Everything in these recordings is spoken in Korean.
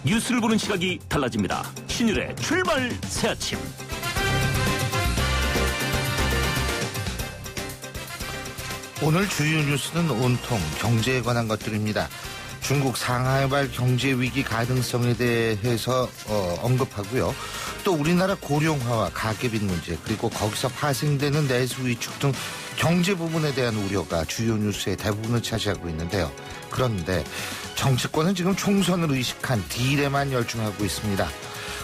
뉴스를 보는 시각이 달라집니다. 신율의 출발 새아침. 오늘 주요 뉴스는 온통 경제에 관한 것들입니다. 중국 상하이발 경제위기 가능성에 대해서 언급하고요. 또 우리나라 고령화와 가계빈 문제, 그리고 거기서 파생되는 내수 위축 등 경제 부분에 대한 우려가 주요 뉴스의 대부분을 차지하고 있는데요. 그런데 정치권은 지금 총선을 의식한 딜에만 열중하고 있습니다.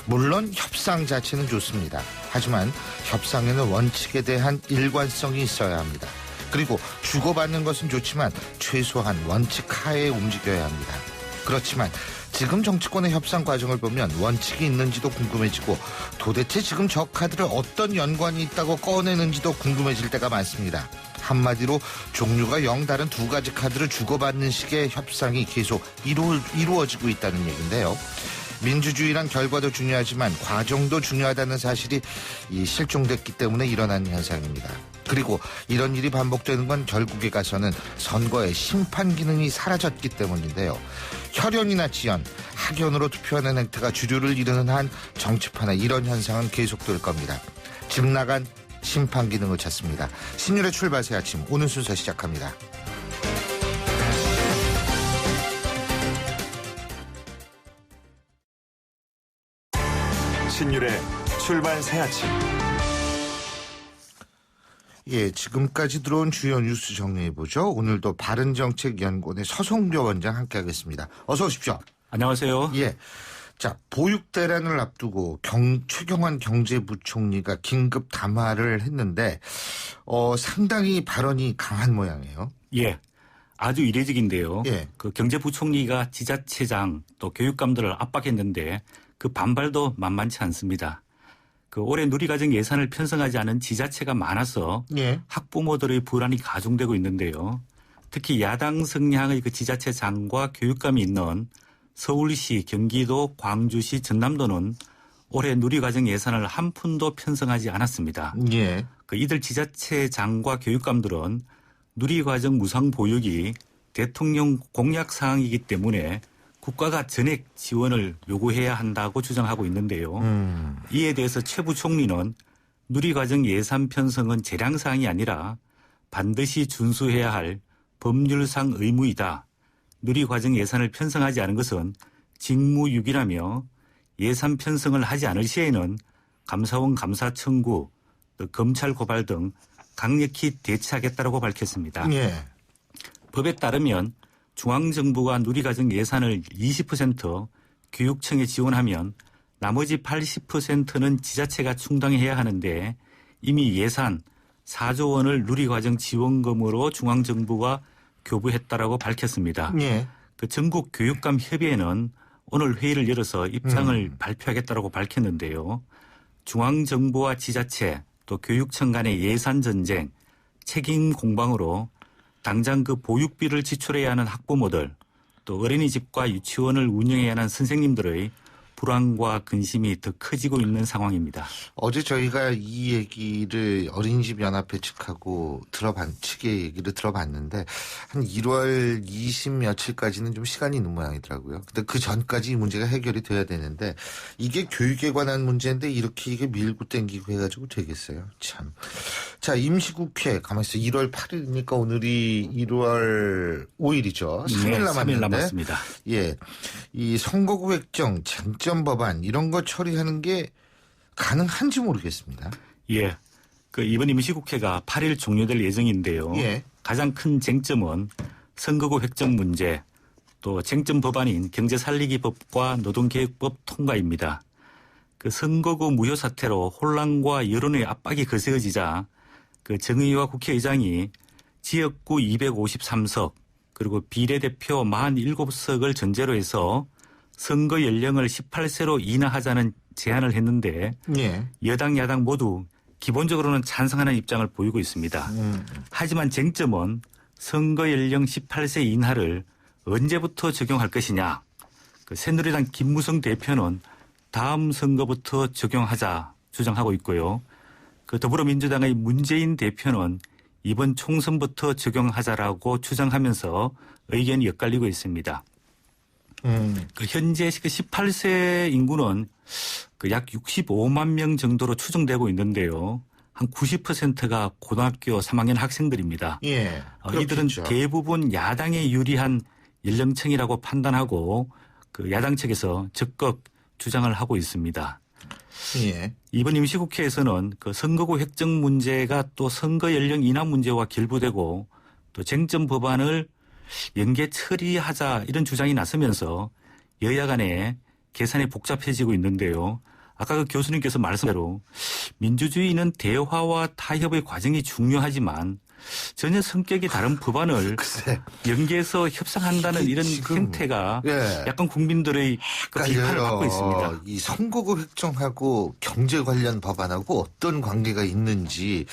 물론 협상 자체는 좋습니다. 하지만 협상에는 원칙에 대한 일관성이 있어야 합니다. 그리고 주고받는 것은 좋지만 최소한 원칙 하에 움직여야 합니다. 그렇지만 지금 정치권의 협상 과정을 보면 원칙이 있는지도 궁금해지고 도대체 지금 저 카드를 어떤 연관이 있다고 꺼내는지도 궁금해질 때가 많습니다. 한마디로 종류가 영 다른 두 가지 카드를 주고받는 식의 협상이 계속 이루어지고 있다는 얘기인데요. 민주주의란 결과도 중요하지만 과정도 중요하다는 사실이 실종됐기 때문에 일어난 현상입니다. 그리고 이런 일이 반복되는 건 결국에 가서는 선거의 심판 기능이 사라졌기 때문인데요. 혈연이나 지연, 학연으로 투표하는 행태가 주류를 이루는 한 정치판에 이런 현상은 계속될 겁니다. 집 나간 심판 기능을 찾습니다. 신율의 출발 새 아침, 오늘 순서 시작합니다. 신율의 출발 새 아침. 예, 지금까지 들어온 주요 뉴스 정리해보죠. 오늘도 바른정책연구원의 서성교 원장 함께하겠습니다. 어서 오십시오. 안녕하세요. 예. 자, 보육대란을 앞두고 최경환 경제부총리가 긴급 담화를 했는데 상당히 발언이 강한 모양이에요. 예. 아주 이례적인데요. 예. 그 경제부총리가 지자체장 또 교육감들을 압박했는데 그 반발도 만만치 않습니다. 그 올해 누리과정 예산을 편성하지 않은 지자체가 많아서 예. 학부모들의 불안이 가중되고 있는데요. 특히 야당 성향의 그 지자체장과 교육감이 있는 서울시, 경기도, 광주시, 전남도는 올해 누리과정 예산을 한 푼도 편성하지 않았습니다. 예. 그 이들 지자체장과 교육감들은 누리과정 무상 보육이 대통령 공약 사항이기 때문에 국가가 전액 지원을 요구해야 한다고 주장하고 있는데요. 이에 대해서 최 부총리는 누리과정 예산 편성은 재량사항이 아니라 반드시 준수해야 할 법률상 의무이다. 누리과정 예산을 편성하지 않은 것은 직무유기라며 예산 편성을 하지 않을 시에는 감사원 감사 청구, 또 검찰 고발 등 강력히 대처하겠다고 밝혔습니다. 예. 법에 따르면 중앙정부가 누리과정 예산을 20% 교육청에 지원하면 나머지 80%는 지자체가 충당해야 하는데 이미 예산 4조 원을 누리과정 지원금으로 중앙정부가 교부했다라고 밝혔습니다. 예. 그 전국 교육감 협의회는 오늘 회의를 열어서 입장을 발표하겠다고 밝혔는데요. 중앙정부와 지자체 또 교육청 간의 예산 전쟁, 책임 공방으로 당장 그 보육비를 지출해야 하는 학부모들 또 어린이집과 유치원을 운영해야 하는 선생님들의 불안과 근심이 더 커지고 있는 상황입니다. 어제 저희가 이 얘기를 어린이집 연합회 측하고 측의 얘기를 들어봤는데 한 1월 20 며칠까지는 좀 시간이 있는 모양이더라고요. 근데 그 전까지 이 문제가 해결이 돼야 되는데 이게 교육에 관한 문제인데 이렇게 이게 밀고 땡기고 해가지고 되겠어요. 참. 자, 임시국회 가만있어. 1월 8일이니까 오늘이 1월 5일이죠. 3일 네, 남았는데. 3일 남았습니다. 예. 이 선거구 획정, 쟁점 법안 이런 거 처리하는 게 가능한지 모르겠습니다. 예. 그 이번 임시국회가 8일 종료될 예정인데요. 예. 가장 큰 쟁점은 선거구 획정 문제, 또 쟁점 법안인 경제살리기법과 노동개혁법 통과입니다. 그 선거구 무효 사태로 혼란과 여론의 압박이 거세어지자 그 정의와 국회의장이 지역구 253석 그리고 비례대표 47석을 전제로 해서 선거 연령을 18세로 인하하자는 제안을 했는데 예. 여당 야당 모두 기본적으로는 찬성하는 입장을 보이고 있습니다. 하지만 쟁점은 선거 연령 18세 인하를 언제부터 적용할 것이냐. 그 새누리당 김무성 대표는 다음 선거부터 적용하자 주장하고 있고요. 그 더불어민주당의 문재인 대표는 이번 총선부터 적용하자라고 주장하면서 의견이 엇갈리고 있습니다. 그 현재 그 18세 인구는 그 약 65만 명 정도로 추정되고 있는데요. 한 90%가 고등학교 3학년 학생들입니다. 예. 이들은 그렇겠죠. 대부분 야당에 유리한 연령층이라고 판단하고 그 야당 측에서 적극 주장을 하고 있습니다. 예. 이번 임시국회에서는 그 선거구 획정 문제가 또 선거 연령 인하 문제와 결부되고 또 쟁점 법안을 연계 처리하자 이런 주장이 나서면서 여야 간에 계산이 복잡해지고 있는데요. 아까 그 교수님께서 말씀대로 민주주의는 대화와 타협의 과정이 중요하지만 전혀 성격이 다른 법안을 글쎄. 연계해서 협상한다는 이게 이런 지금, 행태가 예. 약간 국민들의 그 비판을 헷갈려요. 받고 있습니다. 이 선거구 획정하고 경제 관련 법안하고 어떤 관계가 있는지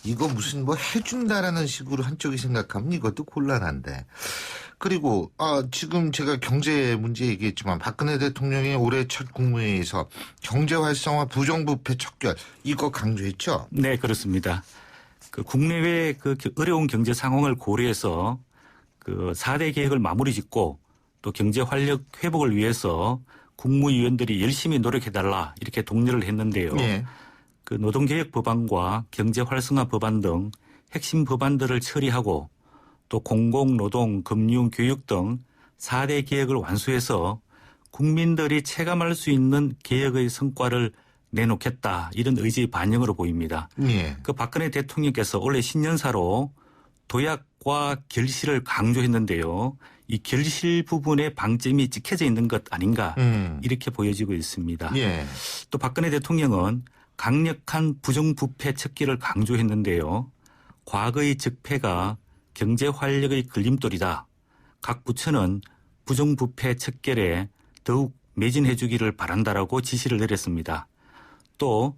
이거 무슨 뭐 해준다라는 식으로 한쪽이 생각하면 이것도 곤란한데. 그리고 지금 제가 경제 문제 얘기했지만 박근혜 대통령이 올해 첫 국무회의에서 경제 활성화 부정부패 척결 이거 강조했죠? 네, 그렇습니다. 그 국내외 그 어려운 경제 상황을 고려해서 그 4대 계획을 마무리 짓고 또 경제 활력 회복을 위해서 국무위원들이 열심히 노력해달라 이렇게 독려를 했는데요. 예. 그 노동개혁 법안과 경제 활성화 법안 등 핵심 법안들을 처리하고 또 공공, 노동, 금융, 교육 등 4대 개혁을 완수해서 국민들이 체감할 수 있는 개혁의 성과를 내놓겠다 이런 의지의 반영으로 보입니다. 예. 그 박근혜 대통령께서 올해 신년사로 도약과 결실을 강조했는데요. 이 결실 부분에 방점이 찍혀져 있는 것 아닌가 이렇게 보여지고 있습니다. 예. 또 박근혜 대통령은 강력한 부정부패 척결을 강조했는데요. 과거의 적폐가 경제 활력의 걸림돌이다. 각 부처는 부정부패 척결에 더욱 매진해 주기를 바란다라고 지시를 내렸습니다. 또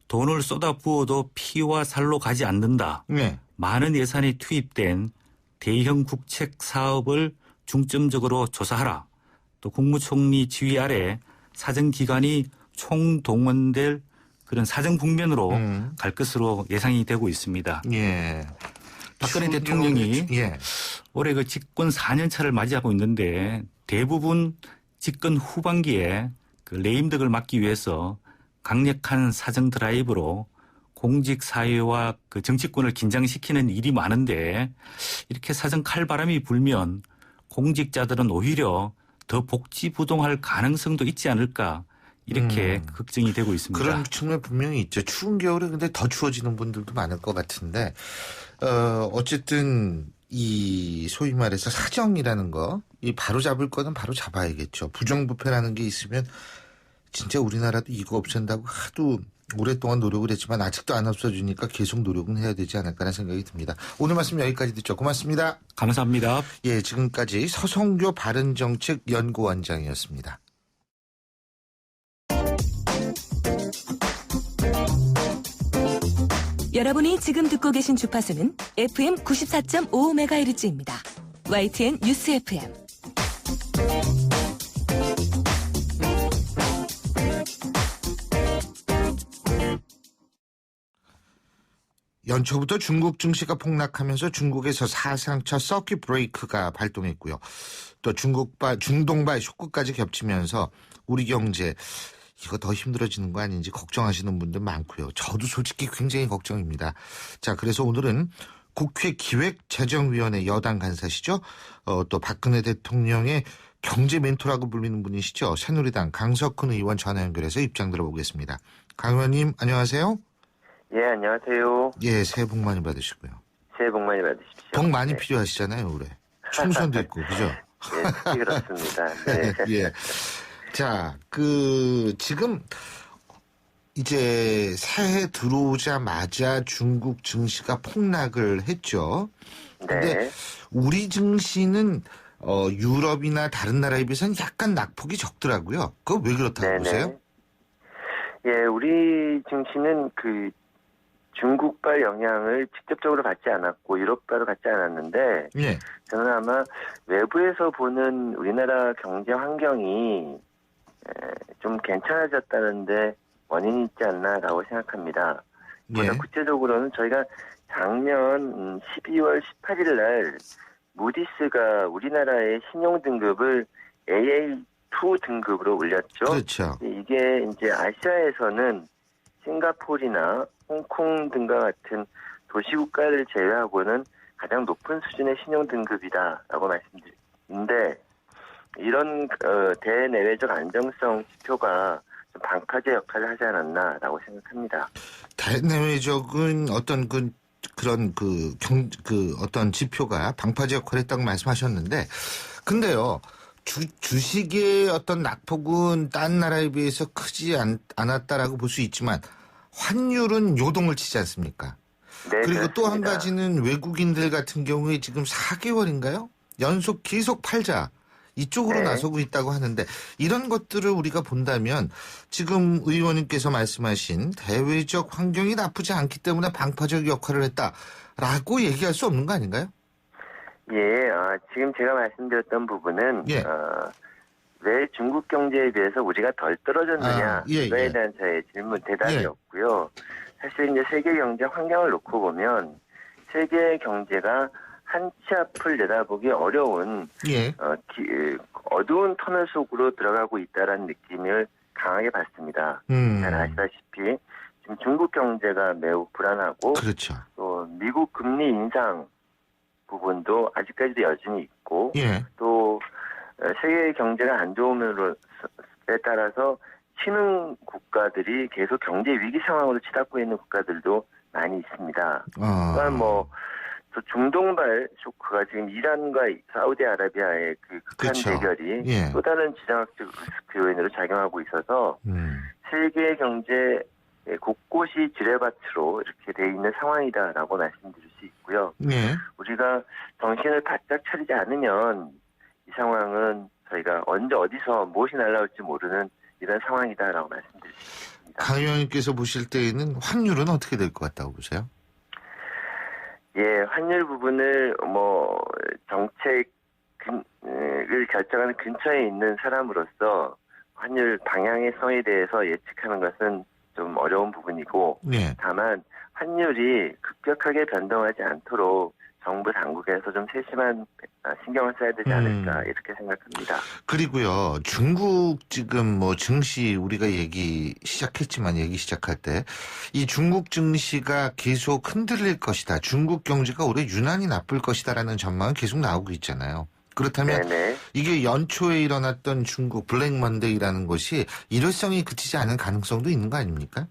돈을 쏟아부어도 피와 살로 가지 않는다. 예. 많은 예산이 투입된 대형 국책 사업을 중점적으로 조사하라. 또 국무총리 지휘 아래 사정기관이 총동원될 그런 사정 국면으로 갈 것으로 예상이 되고 있습니다. 예. 박근혜 대통령이 예. 올해 그 집권 4년 차를 맞이하고 있는데 대부분 집권 후반기에 그 레임덕을 막기 위해서 강력한 사정 드라이브로 공직 사회와 그 정치권을 긴장시키는 일이 많은데 이렇게 사정 칼바람이 불면 공직자들은 오히려 더 복지부동할 가능성도 있지 않을까 이렇게 걱정이 되고 있습니다. 그런 측면 분명히 있죠. 추운 겨울에 근데 더 추워지는 분들도 많을 것 같은데 어쨌든 이 소위 말해서 사정이라는 거 이 바로 잡을 거는 바로 잡아야겠죠. 부정부패라는 게 있으면 진짜 우리나라도 이거 없앤다고 하도 오랫동안 노력을 했지만 아직도 안 없어지니까 계속 노력은 해야 되지 않을까라는 생각이 듭니다. 오늘 말씀 여기까지 듣죠. 고맙습니다. 감사합니다. 예, 지금까지 서성교 바른정책연구원장이었습니다. 여러분이 지금 듣고 계신 주파수는 FM 94.5MHz입니다. YTN 뉴스 FM. 연초부터 중국 증시가 폭락하면서 중국에서 사상 첫 서킷 브레이크가 발동했고요. 또 중동발 쇼크까지 겹치면서 우리 경제 이거 더 힘들어지는 거 아닌지 걱정하시는 분들 많고요. 저도 솔직히 굉장히 걱정입니다. 자, 그래서 오늘은 국회 기획재정위원회 여당 간사시죠. 또 박근혜 대통령의 경제 멘토라고 불리는 분이시죠. 새누리당 강석훈 의원 전화 연결해서 입장 들어보겠습니다. 강 의원님 안녕하세요. 예, 안녕하세요. 예, 새해 복 많이 받으시고요. 새해 복 많이 받으십시오. 복 많이 네. 필요하시잖아요, 올해. 총선도 있고, 그죠? 예, 특히 그렇습니다. 네. 예. 자, 지금 이제 새해 들어오자마자 중국 증시가 폭락을 했죠. 근데 네. 우리 증시는 유럽이나 다른 나라에 비해서는 약간 낙폭이 적더라고요. 그거 왜 그렇다고 보세요? 예, 우리 증시는 중국발 영향을 직접적으로 받지 않았고 유럽발도 받지 않았는데 예. 저는 아마 외부에서 보는 우리나라 경제 환경이 좀 괜찮아졌다는데 원인이 있지 않나라고 생각합니다. 보다 예. 구체적으로는 저희가 작년 12월 18일 날 무디스가 우리나라의 신용 등급을 AA2 등급으로 올렸죠. 그렇죠. 이게 이제 아시아에서는 싱가포르나 홍콩 등과 같은 도시국가를 제외하고는 가장 높은 수준의 신용 등급이다라고 말씀드리는데 이런 대내외적 안정성 지표가 좀 방파제 역할을 하지 않았나라고 생각합니다. 대내외적인 어떤 그런 어떤 지표가 방파제 역할을 했다고 말씀하셨는데, 근데요, 주식의 어떤 낙폭은 딴 나라에 비해서 크지 않았다라고 볼 수 있지만, 환율은 요동을 치지 않습니까? 네, 그리고 또 한 그렇습니다. 가지는 외국인들 같은 경우에 지금 4개월인가요? 연속 계속 팔자. 이쪽으로 네. 나서고 있다고 하는데 이런 것들을 우리가 본다면 지금 의원님께서 말씀하신 대외적 환경이 나쁘지 않기 때문에 방파적 역할을 했다라고 얘기할 수 없는 거 아닌가요? 예, 지금 제가 말씀드렸던 부분은 예. 왜 중국 경제에 비해서 우리가 덜 떨어졌느냐 예, 이거에 예. 대한 저의 질문 대답이었고요. 예. 사실 이제 세계 경제 환경을 놓고 보면 세계 경제가 한 치 앞을 내다보기 어려운 예. 어두운 터널 속으로 들어가고 있다라는 느낌을 강하게 받습니다. 잘 아시다시피 지금 중국 경제가 매우 불안하고 그렇죠. 또 미국 금리 인상 부분도 아직까지도 여전히 있고 예. 또 세계 경제가 안 좋음으로에 따라서 신흥 국가들이 계속 경제 위기 상황으로 치닫고 있는 국가들도 많이 있습니다. 또한 또 중동발 쇼크가 지금 이란과 사우디아라비아의 그 극한 그렇죠. 대결이 예. 또 다른 지정학적 리스크 요인으로 작용하고 있어서 세계 경제 곳곳이 지뢰밭으로 이렇게 돼 있는 상황이다라고 말씀드릴 수 있고요. 예. 우리가 정신을 바짝 차리지 않으면 이 상황은 저희가 언제 어디서 무엇이 날라올지 모르는 이런 상황이다라고 말씀드릴 수 있습니다. 강 의원님께서 보실 때에는 환율은 어떻게 될 것 같다고 보세요? 예, 환율 부분을 정책을 결정하는 근처에 있는 사람으로서 환율 방향성에 대해서 예측하는 것은 좀 어려운 부분이고 예. 다만 환율이 급격하게 변동하지 않도록 정부 당국에서 좀 세심한 신경을 써야 되지 않을까 이렇게 생각합니다. 그리고요, 중국 지금 증시 우리가 얘기 시작할 때 이 중국 증시가 계속 흔들릴 것이다. 중국 경제가 올해 유난히 나쁠 것이다라는 전망은 계속 나오고 있잖아요. 그렇다면 네네. 이게 연초에 일어났던 중국 블랙 먼데이라는 것이 일회성이 그치지 않은 가능성도 있는 거 아닙니까?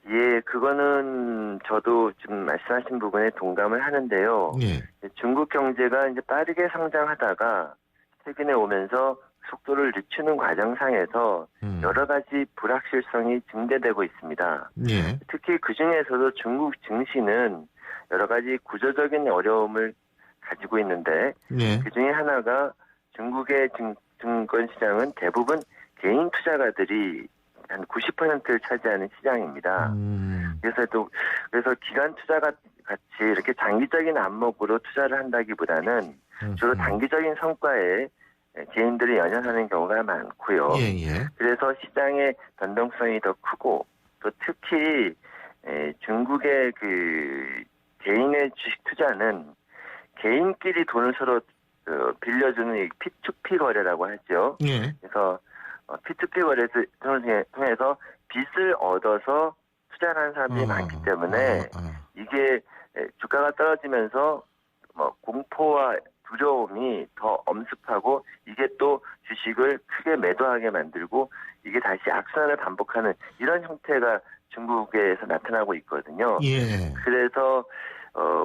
예, 그거는 저도 지금 말씀하신 부분에 동감을 하는데요. 예. 중국 경제가 이제 빠르게 성장하다가 최근에 오면서 속도를 늦추는 과정상에서 여러 가지 불확실성이 증대되고 있습니다. 예. 특히 그 중에서도 중국 증시는 여러 가지 구조적인 어려움을 가지고 있는데 예. 그 중에 하나가 중국의 증권 시장은 대부분 개인 투자가들이 한 90%를 차지하는 시장입니다. 그래서 기관 투자가 같이 이렇게 장기적인 안목으로 투자를 한다기보다는 주로 단기적인 성과에 개인들이 연연하는 경우가 많고요. 예. 그래서 시장의 변동성이 더 크고 또 특히 중국의 그 개인의 주식 투자는 개인끼리 돈을 서로 빌려주는 이 P2P 거래라고 하죠. 예. 그래서 P2P 거래를 통해서 빚을 얻어서 투자를 하는 사람들이 많기 때문에 이게 주가가 떨어지면서 공포와 두려움이 더 엄습하고 이게 또 주식을 크게 매도하게 만들고 이게 다시 악순환을 반복하는 이런 형태가 중국에서 나타나고 있거든요. 예. 그래서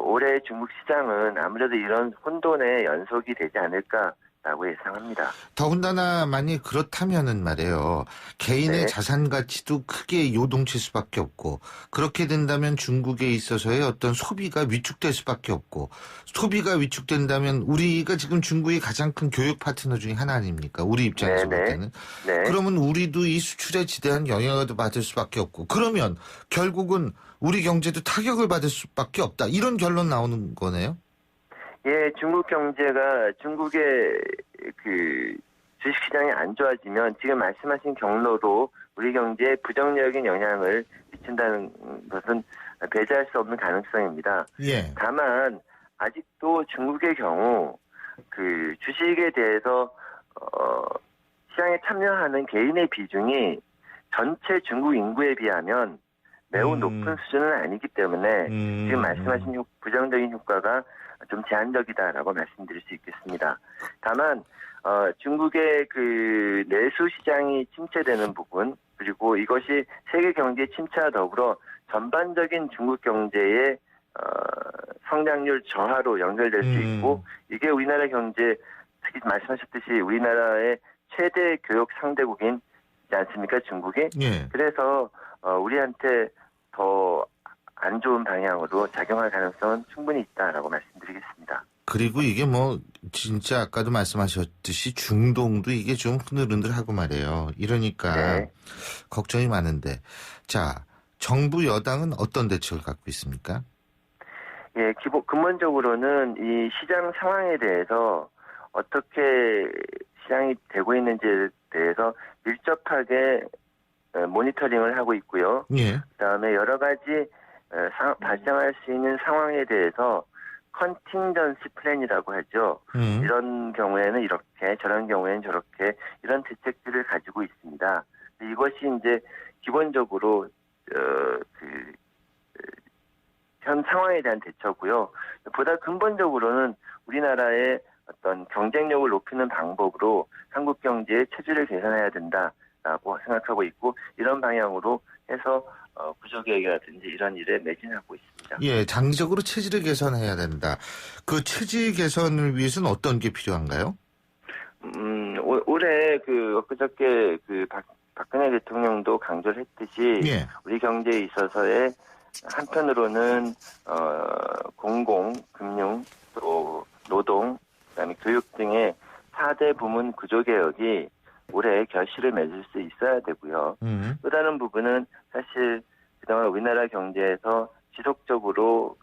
올해 중국 시장은 아무래도 이런 혼돈의 연속이 되지 않을까라고 예상합니다. 더군다나 만약 그렇다면은 말이에요. 개인의 네. 자산 가치도 크게 요동칠 수밖에 없고 그렇게 된다면 중국에 있어서의 어떤 소비가 위축될 수밖에 없고 소비가 위축된다면 우리가 지금 중국의 가장 큰 교육 파트너 중에 하나 아닙니까? 우리 입장에서 볼 때는. 네. 그러면 우리도 이 수출에 지대한 영향을 받을 수밖에 없고 그러면 결국은 우리 경제도 타격을 받을 수밖에 없다. 이런 결론 나오는 거네요. 예, 중국 경제가 중국의 그 주식시장이 안 좋아지면 지금 말씀하신 경로로 우리 경제에 부정적인 영향을 미친다는 것은 배제할 수 없는 가능성입니다. 예. 다만 아직도 중국의 경우 그 주식에 대해서 시장에 참여하는 개인의 비중이 전체 중국 인구에 비하면 매우 높은 수준은 아니기 때문에 지금 말씀하신 부정적인 효과가 좀 제한적이다라고 말씀드릴 수 있겠습니다. 다만 중국의 그 내수 시장이 침체되는 부분, 그리고 이것이 세계 경제 침체와 더불어 전반적인 중국 경제의 성장률 저하로 연결될 수 있고, 이게 우리나라 경제, 특히 말씀하셨듯이 우리나라의 최대 교역 상대국이지 않습니까, 중국이? 예. 그래서 우리한테 더 안 좋은 방향으로 작용할 가능성은 충분히 있다라고 말씀드리겠습니다. 그리고 이게 뭐 진짜 아까도 말씀하셨듯이 중동도 이게 좀 흔들흔들하고 말이에요. 이러니까 네. 걱정이 많은데, 자, 정부 여당은 어떤 대책을 갖고 있습니까? 예, 근본적으로는 이 시장 상황에 대해서 어떻게 시장이 되고 있는지에 대해서 밀접하게 모니터링을 하고 있고요. 예. 그다음에 여러 가지 발생할 수 있는 상황에 대해서 컨팅전시 플랜이라고 하죠. 이런 경우에는 이렇게, 저런 경우에는 저렇게, 이런 대책들을 가지고 있습니다. 이것이 이제 기본적으로 현 상황에 대한 대처고요. 보다 근본적으로는 우리나라의 어떤 경쟁력을 높이는 방법으로 한국 경제의 체질을 개선해야 된다라고 생각하고 있고, 이런 방향으로 해서 구조개혁이라든지 이런 일에 매진하고 있습니다. 예, 장기적으로 체질을 개선해야 된다. 그 체질 개선을 위해서는 어떤 게 필요한가요? 올해 엊그저께 박근혜 대통령도 강조를 했듯이 예. 우리 경제에 있어서의 한편으로는 공공, 금융, 또 노동, 그다음에 교육 등의 4대 부문 구조개혁이 올해 결실을 맺을 수 있어야 되고요. 또 다른 부분은 사실 그동안 우리나라 경제에서 지속적으로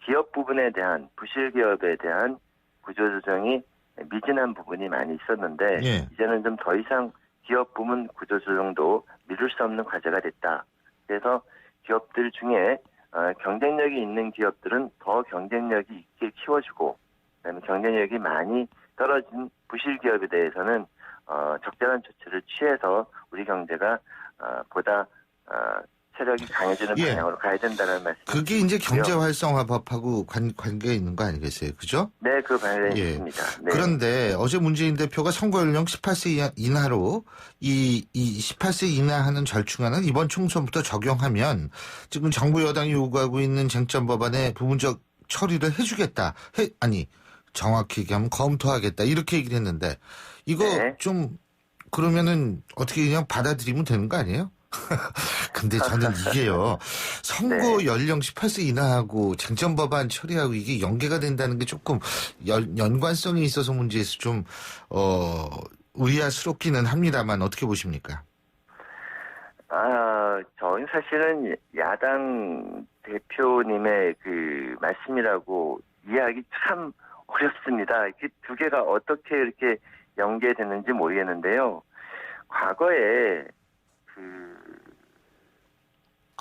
기업 부분에 대한, 부실 기업에 대한 구조조정이 미진한 부분이 많이 있었는데, 예. 이제는 좀 더 이상 기업 부문 구조조정도 미룰 수 없는 과제가 됐다. 그래서 기업들 중에 경쟁력이 있는 기업들은 더 경쟁력이 있게 키워주고, 그다음에 경쟁력이 많이 떨어진 부실 기업에 대해서는 적절한 조치를 취해서 우리 경제가 보다 체력이 강해지는 예. 방향으로 가야 된다는 말씀. 그게 이제 경제활성화법하고 관계가 있는 거 아니겠어요? 그죠? 네, 그 방향이 예. 있습니다. 네. 그런데 어제 문재인 대표가 선거연령 18세 이하로 이 18세 이하하는 절충안은 이번 총선부터 적용하면 지금 정부 여당이 요구하고 있는 쟁점 법안의 부분적 처리를 해주겠다. 정확히 얘기하면 검토하겠다. 이렇게 얘기를 했는데 이거 네. 좀 그러면은 어떻게 그냥 받아들이면 되는 거 아니에요? 근데 저는 이게요, 선거 네. 연령 18세 이하하고 쟁점 법안 처리하고 이게 연계가 된다는 게 조금 연관성이 있어서 문제에서 좀 의아스럽기는 합니다만 어떻게 보십니까? 저는 사실은 야당 대표님의 말씀이라고 이해하기 참 어렵습니다. 이렇게 두 개가 어떻게 이렇게 연계되는지 모르겠는데요. 과거에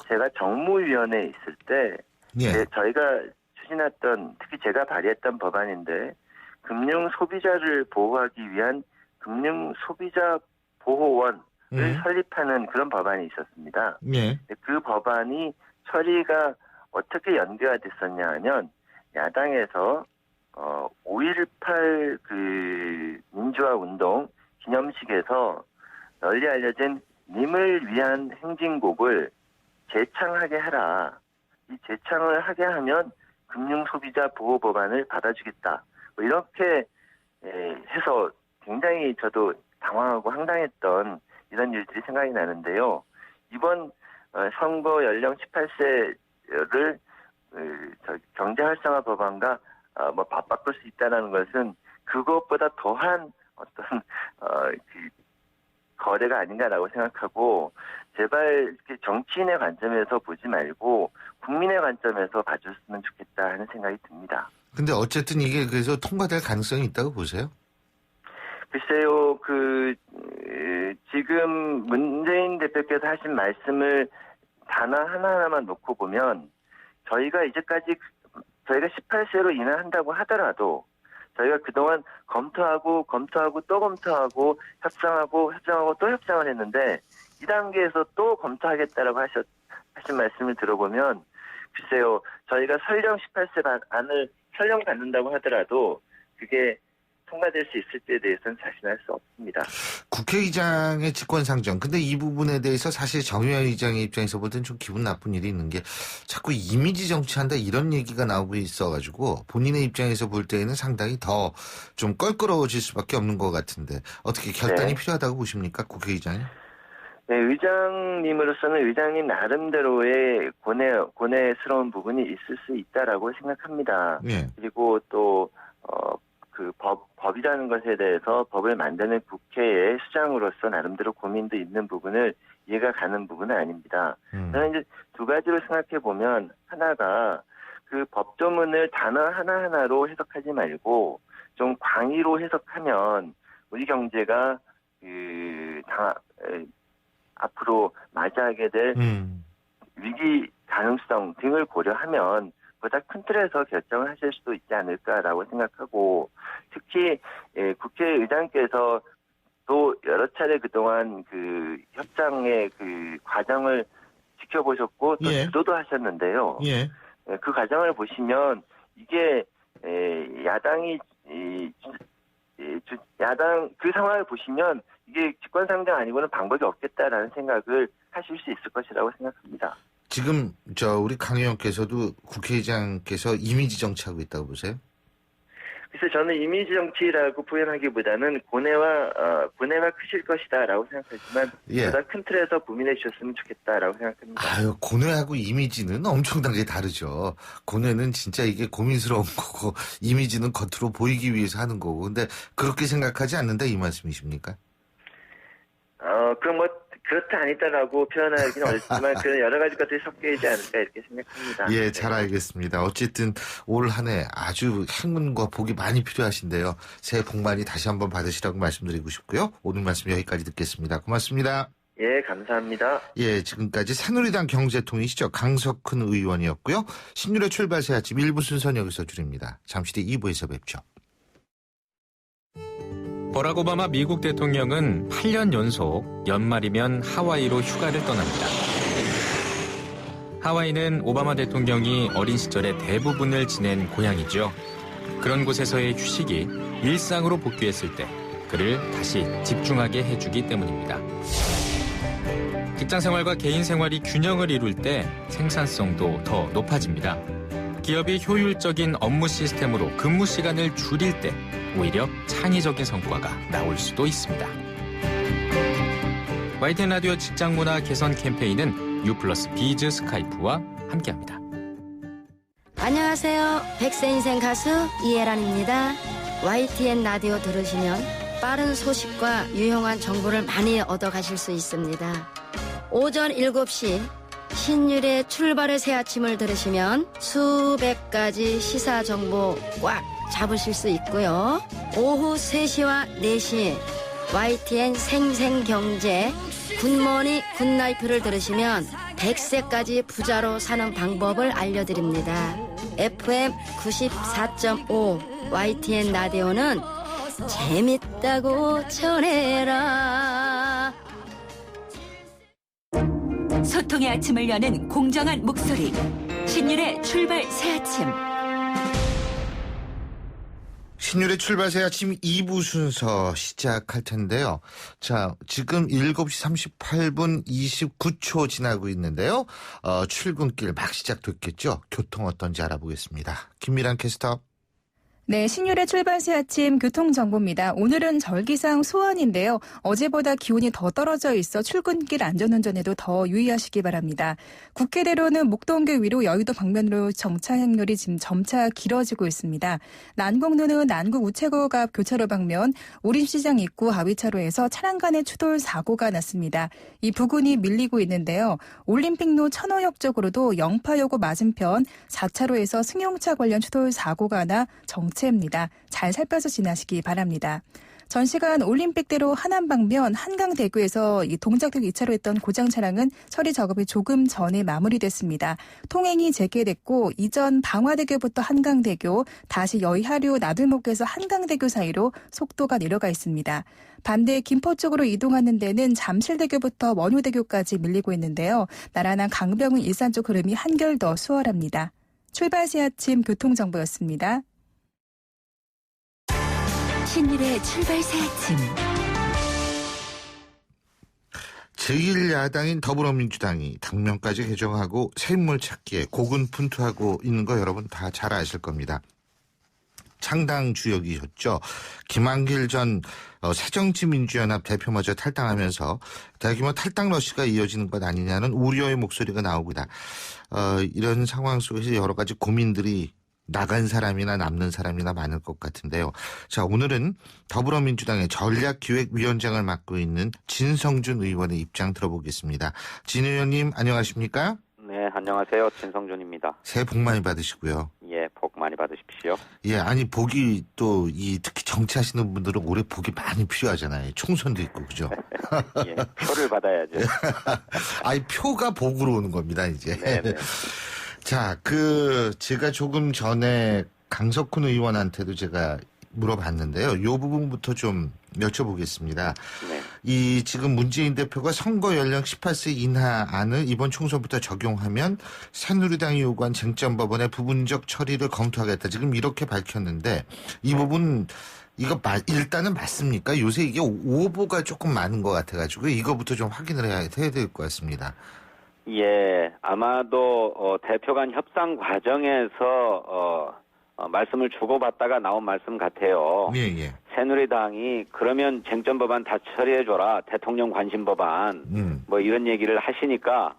제가 정무위원회에 있을 때 예. 저희가 추진했던, 특히 제가 발의했던 법안인데, 금융 소비자를 보호하기 위한 금융 소비자 보호원을 설립하는 그런 법안이 있었습니다. 예. 그 법안이 처리가 어떻게 연계가 됐었냐 하면, 야당에서 5.18 민주화 운동 기념식에서 널리 알려진 님을 위한 행진곡을 재창하게 해라. 이 재창을 하게 하면 금융소비자 보호법안을 받아주겠다. 이렇게 해서 굉장히 저도 당황하고 황당했던 이런 일들이 생각이 나는데요. 이번 선거 연령 18세를 경제활성화 법안과 바꿀 수 있다는 것은 그것보다 더한 어떤 거래가 아닌가라고 생각하고, 제발 이렇게 정치인의 관점에서 보지 말고 국민의 관점에서 봐줬으면 좋겠다 하는 생각이 듭니다. 근데 어쨌든 이게 그래서 통과될 가능성이 있다고 보세요? 글쎄요, 지금 문재인 대표께서 하신 말씀을 단어 하나하나만 놓고 보면, 저희가 18세로 인하한다고 하더라도 저희가 그동안 검토하고 또 검토하고 협상하고 또 협상을 했는데 이 단계에서 또 검토하겠다라고 하신 말씀을 들어보면 글쎄요. 저희가 설령 18세 안을 설령 받는다고 하더라도 그게 통과될 수 있을 때에 대해서는 자신할 수 없습니다. 국회의장의 직권상정. 근데 이 부분에 대해서 사실 정의원 의장의 입장에서 볼 땐 좀 기분 나쁜 일이 있는 게 자꾸 이미지 정치한다 이런 얘기가 나오고 있어가지고 본인의 입장에서 볼 때에는 상당히 더 좀 껄끄러워질 수밖에 없는 것 같은데 어떻게 결단이 필요하다고 보십니까? 국회의장이? 네, 의장님으로서는 의장님 나름대로의 고뇌스러운 부분이 있을 수 있다라고 생각합니다. 예. 그리고 또 법이라는 것에 대해서 법을 만드는 국회의 수장으로서 나름대로 고민도 있는 부분을 이해가 가는 부분은 아닙니다. 저는 이제 두 가지로 생각해 보면 하나가 그 법조문을 단어 하나하나로 해석하지 말고 좀 광의로 해석하면 우리 경제가 앞으로 맞이하게 될 위기 가능성 등을 고려하면 보다 큰 틀에서 결정을 하실 수도 있지 않을까라고 생각하고 특히 국회의장께서 또 여러 차례 그동안 그 협상의 그 과정을 지켜보셨고 또 주도도 하셨는데요. 예. 그 과정을 보시면 이게 야당 그 상황을 보시면 이게 직권상정 아니고는 방법이 없겠다라는 생각을 하실 수 있을 것이라고 생각합니다. 지금 우리 강 의원께서도 국회의장께서 이미지 정치하고 있다고 보세요? 그래서 저는 이미지 정치라고 표현하기보다는 고뇌가 크실 것이다라고 생각하지만 보다 큰 틀에서 고민해 주셨으면 좋겠다라고 생각합니다. 아유, 고뇌하고 이미지는 엄청나게 다르죠. 고뇌는 진짜 이게 고민스러운 거고 이미지는 겉으로 보이기 위해서 하는 거고. 근데 그렇게 생각하지 않는다 이 말씀이십니까? 그럼 그렇다 아니다라고 표현하기는 어렵지만 그런 여러 가지 것들이 섞여 있지 않을까 이렇게 생각합니다. 예, 잘 알겠습니다. 어쨌든 올 한 해 아주 행운과 복이 많이 필요하신데요. 새해 복 많이 다시 한번 받으시라고 말씀드리고 싶고요. 오늘 말씀 여기까지 듣겠습니다. 고맙습니다. 예, 감사합니다. 예, 지금까지 새누리당 경제통이시죠. 강석훈 의원이었고요. 신율의 출발 새 아침 1부 순서는 여기서 줄입니다. 잠시 뒤 2부에서 뵙죠. 버락 오바마 미국 대통령은 8년 연속 연말이면 하와이로 휴가를 떠납니다. 하와이는 오바마 대통령이 어린 시절의 대부분을 지낸 고향이죠. 그런 곳에서의 휴식이 일상으로 복귀했을 때 그를 다시 집중하게 해주기 때문입니다. 직장 생활과 개인 생활이 균형을 이룰 때 생산성도 더 높아집니다. 기업이 효율적인 업무 시스템으로 근무 시간을 줄일 때 오히려 창의적인 성과가 나올 수도 있습니다. YTN 라디오 직장문화 개선 캠페인은 U+ 비즈 스카이프와 함께합니다. 안녕하세요. 백세 인생 가수 이혜란입니다. YTN 라디오 들으시면 빠른 소식과 유용한 정보를 많이 얻어가실 수 있습니다. 오전 7시 신율의 출발의 새 아침을 들으시면 수백 가지 시사 정보 꽉 잡으실 수 있고요. 오후 3시와 4시 YTN 생생경제 굿모닝 굿라이프를 들으시면 100세까지 부자로 사는 방법을 알려드립니다. FM 94.5 YTN 라디오는 재밌다고 전해라. 소통의 아침을 여는 공정한 목소리 신율의 출발 새 아침. 신율의 출발 새 아침 2부 순서 시작할 텐데요. 자, 지금 7시 38분 29초 지나고 있는데요. 출근길 막 시작됐겠죠. 교통 어떤지 알아보겠습니다. 김미란 캐스터. 네, 신율의 출발 새 아침 교통정보입니다. 오늘은 절기상 소원인데요. 어제보다 기온이 더 떨어져 있어 출근길 안전운전에도 더 유의하시기 바랍니다. 국회대로는 목동교 위로 여의도 방면으로 정차 행렬이 지금 점차 길어지고 있습니다. 난곡로는 난곡 우체국 앞 교차로 방면 오림시장 입구 하위차로에서 차량 간의 추돌 사고가 났습니다. 이 부근이 밀리고 있는데요. 올림픽로 천호역 쪽으로도 영파요고 맞은편 4차로에서 승용차 관련 추돌 사고가 나 정체입니다. 잘 살펴서 지나시기 바랍니다. 전 시간 올림픽대로 하남 방면 한강대교에서 이 동작역 2차로 했던 고장 차량은 처리 작업이 조금 전에 마무리됐습니다. 통행이 재개됐고 이전 방화대교부터 한강대교, 다시 여의하류 나들목에서 한강대교 사이로 속도가 내려가 있습니다. 반대 김포 쪽으로 이동하는 데는 잠실대교부터 원효대교까지 밀리고 있는데요. 나란한 강병은 일산 쪽 흐름이 한결 더 수월합니다. 출발 새 아침 교통정보였습니다. 신일의 출발 새 아침. 제1야당인 더불어민주당이 당명까지 개정하고 새 인물 찾기에 고군분투하고 있는 거 여러분 다 잘 아실 겁니다. 창당 주역이셨죠. 김한길 전 새정치민주연합 대표마저 탈당하면서 대규모 탈당 러시가 이어지는 것 아니냐는 우려의 목소리가 나옵니다. 이런 상황 속에서 여러 가지 고민들이 나간 사람이나 남는 사람이나 많을 것 같은데요. 자, 오늘은 더불어민주당의 전략기획위원장을 맡고 있는 진성준 의원의 입장 들어보겠습니다. 진 의원님 안녕하십니까? 네, 안녕하세요. 진성준입니다. 새해 복 많이 받으시고요. 예, 복 많이 받으십시오. 예, 아니 복이 또 특히 정치하시는 분들은 올해 복이 많이 필요하잖아요. 총선도 있고 그죠? 예, 표를 받아야죠. 아니 표가 복으로 오는 겁니다 이제. 네네. 자, 제가 조금 전에 강석훈 의원한테도 제가 물어봤는데요. 요 부분부터 좀 여쭤보겠습니다. 네. 지금 문재인 대표가 선거 연령 18세 인하안을 이번 총선부터 적용하면 새누리당이 요구한 쟁점 법원의 부분적 처리를 검토하겠다. 지금 이렇게 밝혔는데 이 부분 일단은 맞습니까? 요새 이게 오보가 조금 많은 것 같아가지고 이거부터 좀 확인을 해야 될 것 같습니다. 예, 아마도 대표 간 협상 과정에서 말씀을 주고받다가 나온 말씀 같아요. 예. 새누리당이 그러면 쟁점 법안 다 처리해줘라. 대통령 관심 법안. 뭐 이런 얘기를 하시니까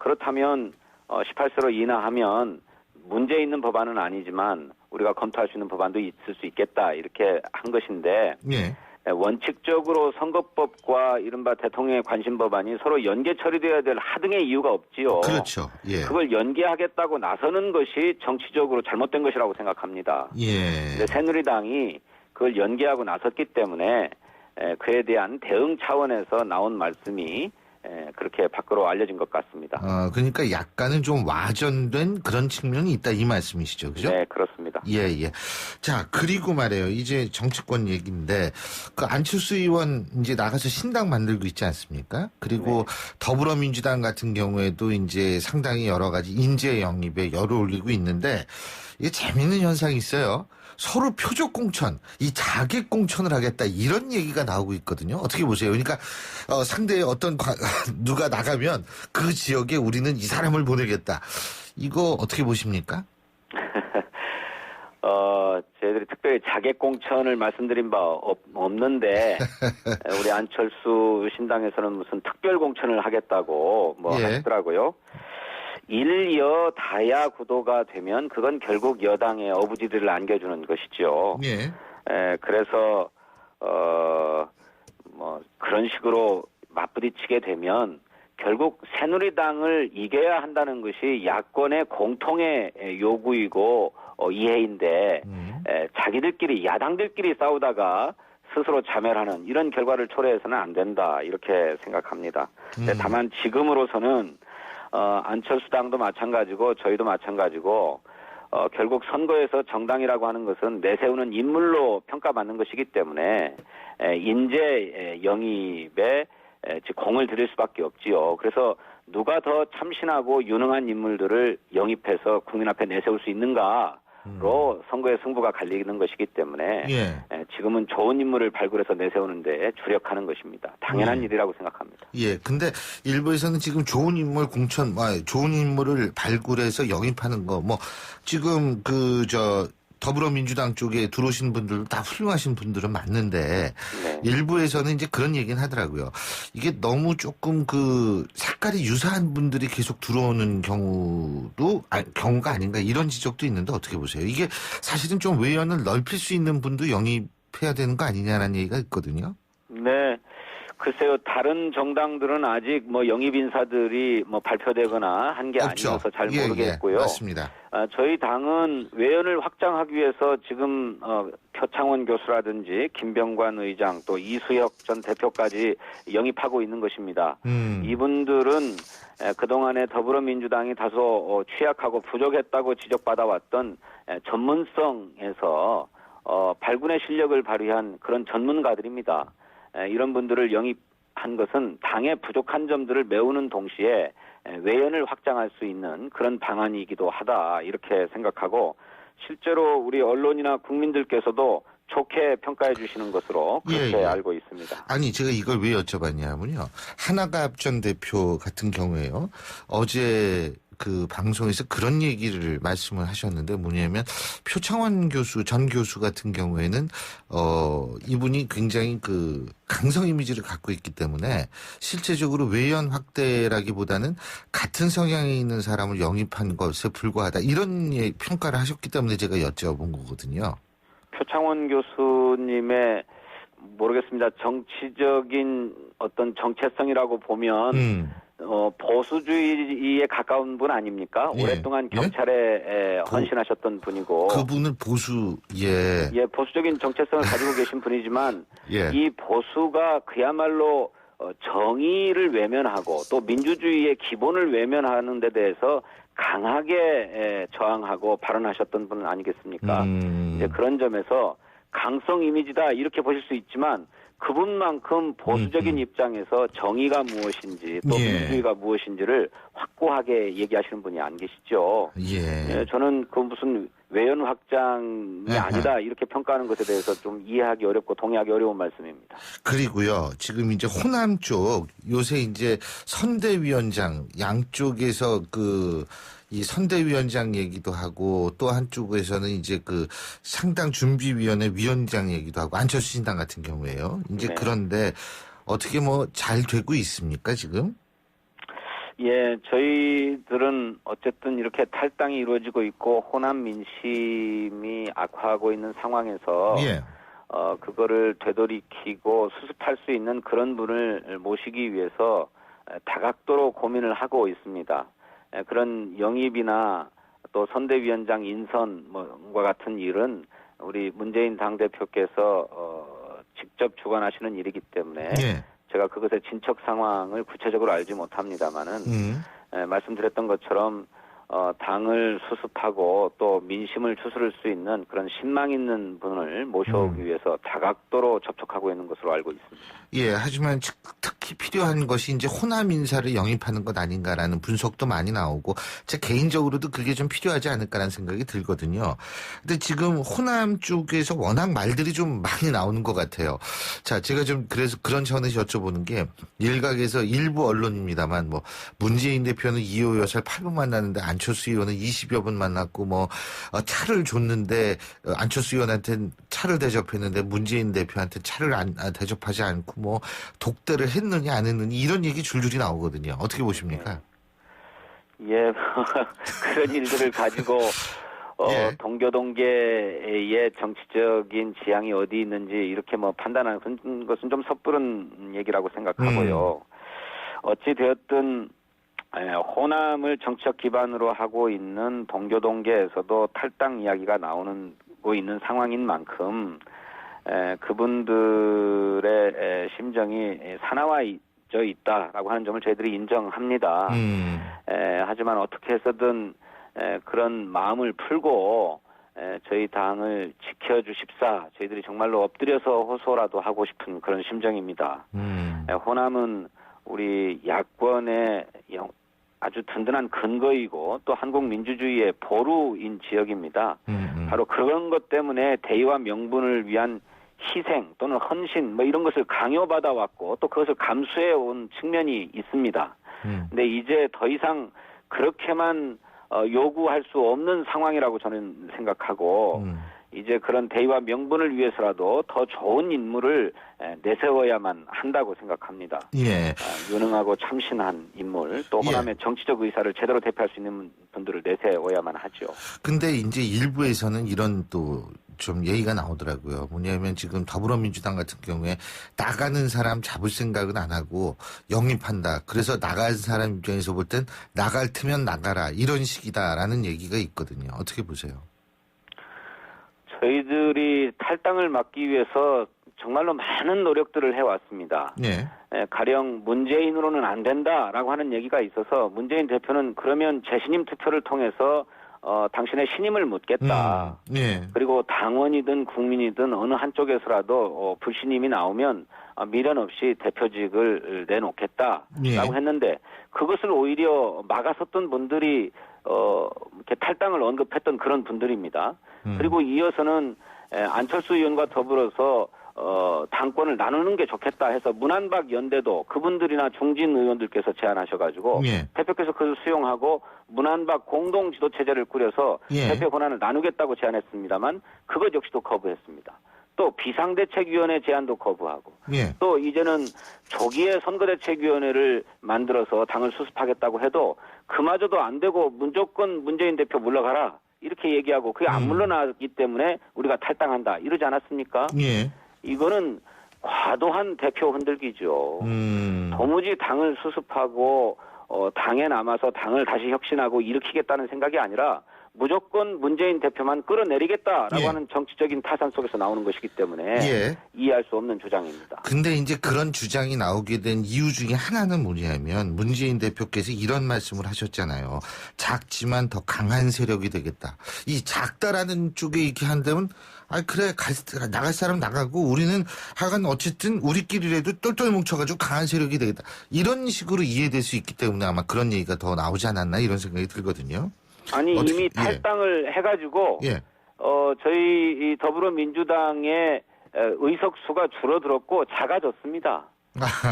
그렇다면 18세로 인하하면 문제 있는 법안은 아니지만 우리가 검토할 수 있는 법안도 있을 수 있겠다. 이렇게 한 것인데 예. 원칙적으로 선거법과 이른바 대통령의 관심 법안이 서로 연계 처리돼야 될 하등의 이유가 없지요. 그렇죠. 예. 그걸 연계하겠다고 나서는 것이 정치적으로 잘못된 것이라고 생각합니다. 예. 근데 새누리당이 그걸 연계하고 나섰기 때문에 그에 대한 대응 차원에서 나온 말씀이 그렇게 밖으로 알려진 것 같습니다. 그러니까 약간은 좀 와전된 그런 측면이 있다 이 말씀이시죠, 그죠? 네, 그렇습니다. 예. 자, 그리고 말이에요. 이제 정치권 얘기인데 안철수 의원 이제 나가서 신당 만들고 있지 않습니까? 그리고 네. 더불어민주당 같은 경우에도 이제 상당히 여러 가지 인재 영입에 열을 올리고 있는데 이게 재밌는 현상이 있어요. 서로 표적 공천, 이 자객 공천을 하겠다 이런 얘기가 나오고 있거든요. 어떻게 보세요? 그러니까 상대의 누가 나가면 그 지역에 우리는 이 사람을 보내겠다. 이거 어떻게 보십니까? 저희들이 특별히 자객 공천을 말씀드린 바 없는데 우리 안철수 신당에서는 무슨 특별 공천을 하겠다고 하시더라고요. 일여 다야 구도가 되면 그건 결국 여당의 어부지들을 안겨주는 것이죠. 예. 그래서 그런 식으로 맞부딪히게 되면 결국 새누리당을 이겨야 한다는 것이 야권의 공통의 요구이고 이해인데 자기들끼리 야당들끼리 싸우다가 스스로 자멸하는 이런 결과를 초래해서는 안 된다 이렇게 생각합니다. 다만 지금으로서는 안철수당도 마찬가지고 저희도 마찬가지고 결국 선거에서 정당이라고 하는 것은 내세우는 인물로 평가받는 것이기 때문에 인재 영입에 공을 들일 수밖에 없지요. 그래서 누가 더 참신하고 유능한 인물들을 영입해서 국민 앞에 내세울 수 있는가로 선거의 승부가 갈리는 것이기 때문에 지금은 좋은 인물을 발굴해서 내세우는 데 주력하는 것입니다. 당연한 일이라고 생각합니다. 예, 근데 일부에서는 지금 좋은 인물 좋은 인물을 발굴해서 영입하는 거, 지금 더불어민주당 쪽에 들어오신 분들도 다 훌륭하신 분들은 맞는데 일부에서는 이제 그런 얘기는 하더라고요. 이게 너무 조금 색깔이 유사한 분들이 계속 들어오는 경우가 아닌가 이런 지적도 있는데 어떻게 보세요? 이게 사실은 좀 외연을 넓힐 수 있는 분도 영입해야 되는 거 아니냐라는 얘기가 있거든요. 네. 글쎄요, 다른 정당들은 아직 뭐 영입 인사들이 뭐 발표되거나 한 게 아니어서 잘 모르겠고요. 맞습니다. 저희 당은 외연을 확장하기 위해서 지금 표창원 교수라든지 김병관 의장 또 이수혁 전 대표까지 영입하고 있는 것입니다. 이분들은 그동안에 더불어민주당이 다소 취약하고 부족했다고 지적받아왔던 전문성에서 발군의 실력을 발휘한 그런 전문가들입니다. 이런 분들을 영입한 것은 당의 부족한 점들을 메우는 동시에 외연을 확장할 수 있는 그런 방안이기도 하다 이렇게 생각하고 실제로 우리 언론이나 국민들께서도 좋게 평가해 주시는 것으로 그렇게 알고 있습니다. 아니 제가 이걸 왜 여쭤봤냐면요. 하나갑 전 대표 같은 경우에요. 어제 그 방송에서 그런 얘기를 말씀을 하셨는데 뭐냐면 표창원 교수 전 교수 같은 경우에는 이분이 굉장히 그 강성 이미지를 갖고 있기 때문에 실제적으로 외연 확대라기보다는 같은 성향에 있는 사람을 영입한 것에 불과하다 이런 평가를 하셨기 때문에 제가 여쭤본 거거든요. 표창원 교수님의 모르겠습니다. 정치적인 어떤 정체성이라고 보면 보수주의에 가까운 분 아닙니까? 예. 오랫동안 경찰에 헌신하셨던 분이고. 그분은 예, 보수적인 정체성을 가지고 계신 분이지만 이 보수가 그야말로 정의를 외면하고 또 민주주의의 기본을 외면하는 데 대해서 강하게 저항하고 발언하셨던 분 아니겠습니까? 이제 그런 점에서 강성 이미지다 이렇게 보실 수 있지만 그분만큼 보수적인 입장에서 정의가 무엇인지 또 민주주의가 무엇인지를 확고하게 얘기하시는 분이 안 계시죠. 예, 저는 그 무슨 외연 확장이 아니다 이렇게 평가하는 것에 대해서 좀 이해하기 어렵고 동의하기 어려운 말씀입니다. 그리고요, 지금 이제 호남 쪽 요새 이제 선대위원장 양쪽에서 이 선대위원장 얘기도 하고 또 한쪽에서는 이제 그 상당 준비위원회 위원장 얘기도 하고 안철수 신당 같은 경우에요. 이제 그런데 어떻게 뭐 잘 되고 있습니까 지금? 예, 저희들은 어쨌든 이렇게 탈당이 이루어지고 있고 호남 민심이 악화하고 있는 상황에서 그거를 되돌이키고 수습할 수 있는 그런 분을 모시기 위해서 다각도로 고민을 하고 있습니다. 그런 영입이나 또 선대위원장 인선과 같은 일은 우리 문재인 당대표께서 직접 주관하시는 일이기 때문에 제가 그것의 진척 상황을 구체적으로 알지 못합니다만은 말씀드렸던 것처럼 당을 수습하고 또 민심을 추스를 수 있는 그런 신망 있는 분을 모셔오기 위해서 다각도로 접촉하고 있는 것으로 알고 있습니다. 예, 하지만 특히 필요한 것이 이제 호남 인사를 영입하는 것 아닌가라는 분석도 많이 나오고 제 개인적으로도 그게 좀 필요하지 않을까라는 생각이 들거든요. 근데 지금 호남 쪽에서 워낙 말들이 좀 많이 나오는 것 같아요. 자, 제가 좀 그래서 그런 차원에서 여쭤보는 게 일각에서 일부 언론입니다만 뭐 문재인 대표는 2호 여사를 8분 만났는데 안철수 의원은 20여 분 만났고 뭐 차를 줬는데 안철수 의원한테는 차를 대접했는데 문재인 대표한테 차를 대접하지 않고 뭐 독대를 했느냐 안 했느냐 이런 얘기 줄줄이 나오거든요. 어떻게 보십니까? 예, 그런 일들을 가지고 동교동계의 정치적인 지향이 어디 있는지 이렇게 뭐 판단하는 것은 좀 섣부른 얘기라고 생각하고요. 어찌 되었든 호남을 정치적 기반으로 하고 있는 동교동계에서도 탈당 이야기가 나오고 있는 상황인 만큼 그분들의 심정이 사나워져 있다라고 하는 점을 저희들이 인정합니다. 하지만 어떻게 해서든 그런 마음을 풀고 저희 당을 지켜주십사 저희들이 정말로 엎드려서 호소라도 하고 싶은 그런 심정입니다. 호남은 우리 야권의 아주 든든한 근거이고 또 한국 민주주의의 보루인 지역입니다. 바로 그런 것 때문에 대의와 명분을 위한 희생 또는 헌신 뭐 이런 것을 강요받아 왔고 또 그것을 감수해 온 측면이 있습니다. 근데 이제 더 이상 그렇게만 요구할 수 없는 상황이라고 저는 생각하고 이제 그런 대의와 명분을 위해서라도 더 좋은 인물을 내세워야만 한다고 생각합니다. 예. 유능하고 참신한 인물, 또 호남의 정치적 의사를 제대로 대표할 수 있는 분들을 내세워야만 하죠. 근데 이제 일부에서는 이런 또 좀 얘기가 나오더라고요. 뭐냐면 지금 더불어민주당 같은 경우에 나가는 사람 잡을 생각은 안 하고 영입한다. 그래서 나간 사람 입장에서 볼 땐 나갈 테면 나가라. 이런 식이다라는 얘기가 있거든요. 어떻게 보세요? 저희들이 탈당을 막기 위해서 정말로 많은 노력들을 해왔습니다. 네. 가령 문재인으로는 안 된다라고 하는 얘기가 있어서 문재인 대표는 그러면 재신임 투표를 통해서 당신의 신임을 묻겠다. 네. 그리고 당원이든 국민이든 어느 한쪽에서라도 불신임이 나오면 미련 없이 대표직을 내놓겠다라고 했는데 그것을 오히려 막아섰던 분들이 이렇게 탈당을 언급했던 그런 분들입니다. 그리고 이어서는 안철수 의원과 더불어서 당권을 나누는 게 좋겠다 해서 문안박 연대도 그분들이나 중진 의원들께서 제안하셔가지고 대표께서 그것을 수용하고 문안박 공동 지도 체제를 꾸려서 대표 권한을 나누겠다고 제안했습니다만 그것 역시도 거부했습니다. 또 비상대책위원회 제안도 거부하고 또 이제는 조기에 선거대책위원회를 만들어서 당을 수습하겠다고 해도 그마저도 안 되고 무조건 문재인 대표 물러가라 이렇게 얘기하고 그게 안 물러나기 때문에 우리가 탈당한다 이러지 않았습니까? 이거는 과도한 대표 흔들기죠. 도무지 당을 수습하고 당에 남아서 당을 다시 혁신하고 일으키겠다는 생각이 아니라 무조건 문재인 대표만 끌어내리겠다라고 하는 정치적인 타산 속에서 나오는 것이기 때문에 이해할 수 없는 주장입니다. 근데 이제 그런 주장이 나오게 된 이유 중에 하나는 뭐냐면 문재인 대표께서 이런 말씀을 하셨잖아요. 작지만 더 강한 세력이 되겠다. 이 작다라는 쪽에 이렇게 한다면 그래 나갈 사람 나가고 우리는 하여간 어쨌든 우리끼리라도 똘똘 뭉쳐가지고 강한 세력이 되겠다. 이런 식으로 이해될 수 있기 때문에 아마 그런 얘기가 더 나오지 않았나 이런 생각이 들거든요. 아니 이미 탈당을 해가지고 저희 이 더불어민주당의 의석수가 줄어들었고 작아졌습니다.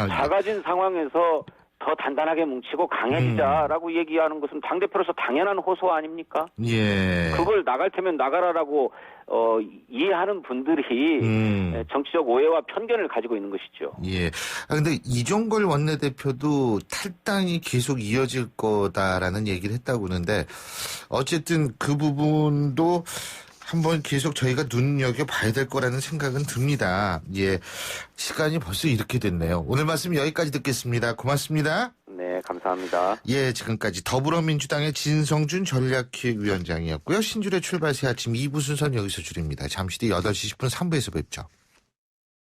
작아진 상황에서 더 단단하게 뭉치고 강해지자라고 얘기하는 것은 당대표로서 당연한 호소 아닙니까? 그걸 나갈 테면 나가라라고 이해하는 분들이 정치적 오해와 편견을 가지고 있는 것이죠. 근데 이종걸 원내대표도 탈당이 계속 이어질 거다라는 얘기를 했다고 하는데 어쨌든 그 부분도 한번 계속 저희가 눈여겨봐야 될 거라는 생각은 듭니다. 시간이 벌써 이렇게 됐네요. 오늘 말씀 여기까지 듣겠습니다. 고맙습니다. 네, 감사합니다. 지금까지 더불어민주당의 진성준 전략기획위원장이었고요. 신줄의 출발 새 아침 2부 순서는 여기서 줄입니다. 잠시 뒤 8시 10분 3부에서 뵙죠.